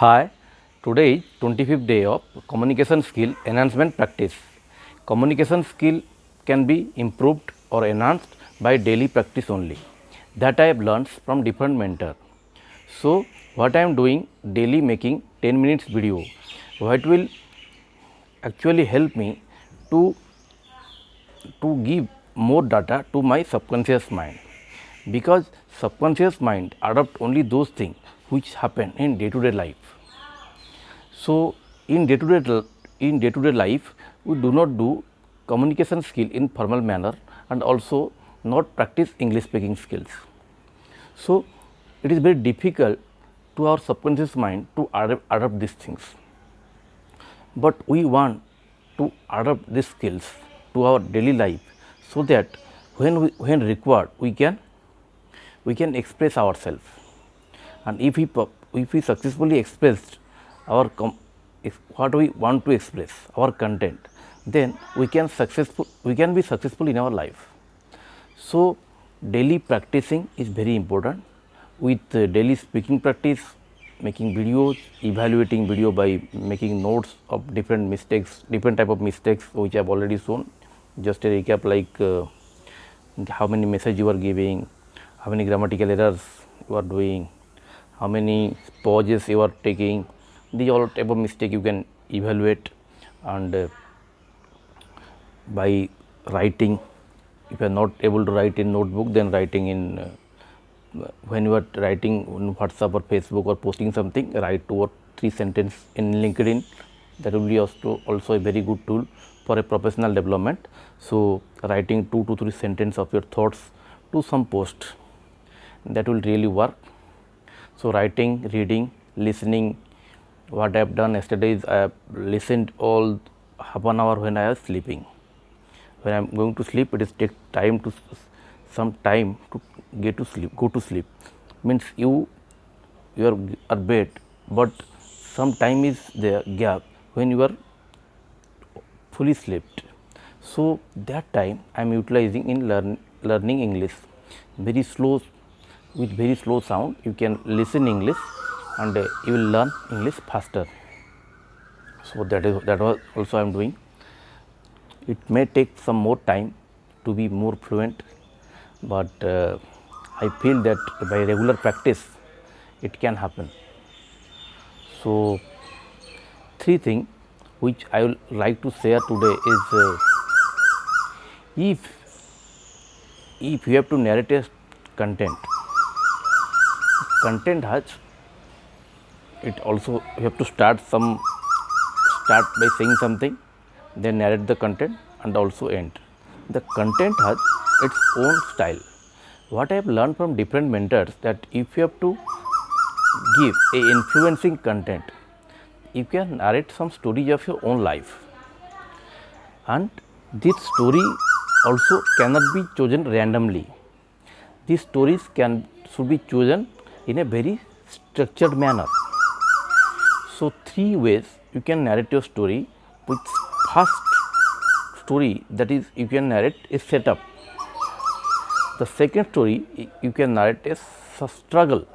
Hi, today is 25th day of communication skill enhancement practice. Communication skill can be improved or enhanced by daily practice only. That I have learned from different mentor. So, what I am doing daily making 10 minutes video, what will actually help me to give more data to my subconscious mind, because subconscious mind adopt only those things which happen in day to day life. So, in day to day life, we do not do communication skill in formal manner and also not practice English speaking skills. So, it is very difficult to our subconscious mind to adopt these things, but we want to adopt these skills to our daily life, so that when required we can express ourselves, and if we successfully expressed our what we want to express, our content, then we can be successful in our life. So, daily practicing is very important. With daily speaking practice, making videos, evaluating video by making notes of different mistakes, different type of mistakes which I have already shown. Just a recap, like how many message you are giving, how many grammatical errors you are doing, how many pauses you are taking. These all type of mistake you can evaluate, and by writing, if you are not able to write in notebook, then writing in when you are writing on WhatsApp or Facebook or posting something, write 2 or 3 sentences in LinkedIn. That will be also a very good tool for a professional development. So, writing 2 to 3 sentences of your thoughts to some post, that will really work. So, writing, reading, listening. What I have done yesterday is I have listened all half an hour when I was sleeping. When I am going to sleep, it is take time to some time to get to sleep, go to sleep. Means you are bed, but some time is there gap when you are fully slept. So, that time I am utilizing in learning English very slow, with very slow sound. You can listen English and you will learn English faster. So, that was also I am doing. It may take some more time to be more fluent, but I feel that by regular practice it can happen. So, 3 things which I would like to share today is if you have to narrate a content has, it also you have to start by saying something, then narrate the content and also end. The content has its own style. What I have learned from different mentors, that if you have to give a influencing content, you can narrate some stories of your own life, and this story also cannot be chosen randomly. These stories should be chosen in a very structured manner. So, 3 ways you can narrate your story. With first story, that is you can narrate a setup. The second story you can narrate a struggle,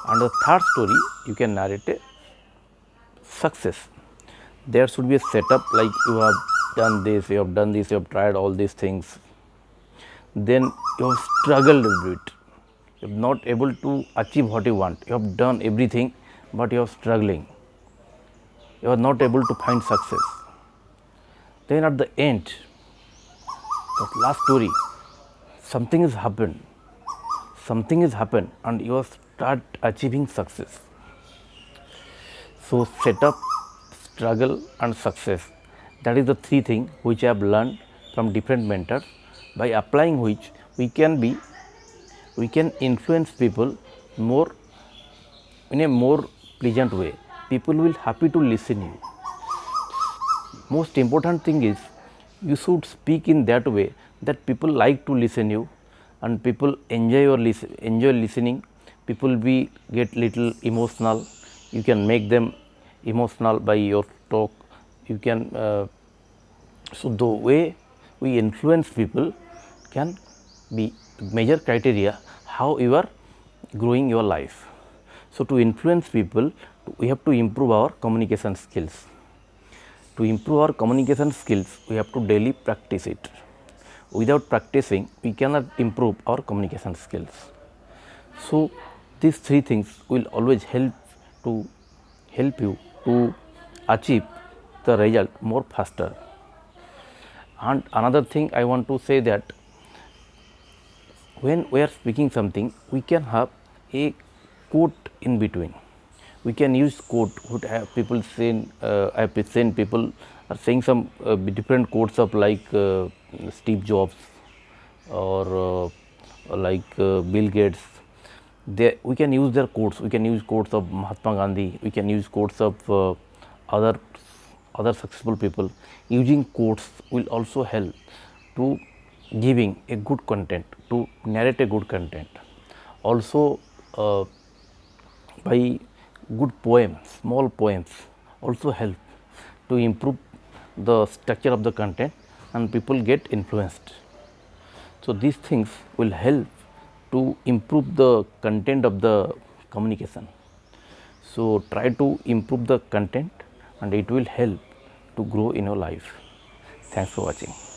and the third story you can narrate a success. There should be a setup, like you have done this, you have done this, you have tried all these things, then you have struggled a bit, you are not able to achieve what you want, you have done everything, but you are struggling, you are not able to find success. Then at the end, the last story, something has happened and you start achieving success. So, setup, struggle and success, that is the 3 things which I have learned from different mentors, by applying which we can influence people more in a more pleasant way. People will happy to listen you. Most important thing is you should speak in that way that people like to listen you, and people enjoy listening. People get little emotional. You can make them emotional by your talk. You can so the way we influence people can be major criteria how you are growing your life. So, to influence people, we have to improve our communication skills. To improve our communication skills, we have to daily practice it. Without practicing, we cannot improve our communication skills. So, these three things will always help you to achieve the result more faster. And another thing I want to say that when we are speaking something, we can have a quote in between. We can use quote. What have people saying? I have seen people are saying some different quotes of like Steve Jobs or Bill Gates. We can use their quotes. We can use quotes of Mahatma Gandhi. We can use quotes of other other successful people. Using quotes will also help to giving a good content, to narrate a good content. Also, by good poems, small poems also help to improve the structure of the content and people get influenced. So, these things will help to improve the content of the communication. So, try to improve the content and it will help to grow in your life. Thanks for watching.